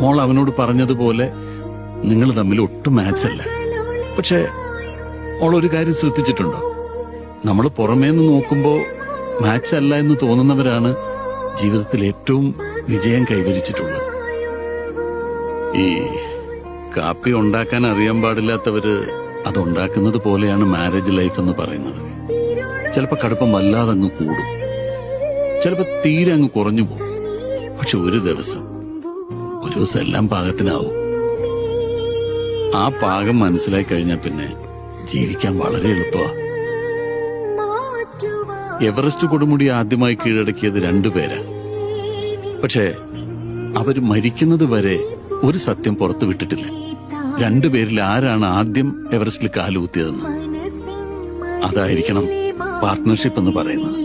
മോൾ അവനോട് പറഞ്ഞതുപോലെ നിങ്ങൾ തമ്മിൽ ഒട്ടും മാച്ച് അല്ല. പക്ഷെ മോൾ ഒരു കാര്യം ശ്രദ്ധിച്ചിട്ടുണ്ടോ? നമ്മൾ പുറമേന്ന് നോക്കുമ്പോ മാച്ച് അല്ല എന്ന് തോന്നുന്നവരാണ് ജീവിതത്തിൽ ഏറ്റവും വിജയം കൈവരിച്ചിട്ടുള്ളത്. ഈ കാപ്പി ഉണ്ടാക്കാൻ അറിയാൻ പാടില്ലാത്തവര് അതുണ്ടാക്കുന്നത് പോലെയാണ് മാരേജ് ലൈഫ് എന്ന് പറയുന്നത്. ചിലപ്പോ കടുപ്പം വല്ലാതെ അങ്ങ് കൂടും, ചിലപ്പോ തീരെ അങ്ങ് കുറഞ്ഞു പോകും. പക്ഷെ ഒരു ദിവസം എല്ലാം പാകത്തിനാവും. ആ പാകം മനസ്സിലാക്കി കഴിഞ്ഞാൽ പിന്നെ ജീവിക്കാൻ വളരെ എളുപ്പമാണ്. എവറസ്റ്റ് കൊടുമുടി ആദ്യമായി കീഴടക്കിയത് 2 പേരാ. പക്ഷെ അവര് മരിക്കുന്നത് വരെ ഒരു സത്യം പുറത്തു വിട്ടിട്ടില്ല. 2 പേരിൽ ആരാണ് ആദ്യം എവറസ്റ്റിൽ കാലുകുത്തിയതെന്ന്. അതായിരിക്കണം പാർട്ട്ണർഷിപ്പ് എന്ന് പറയുന്നത്.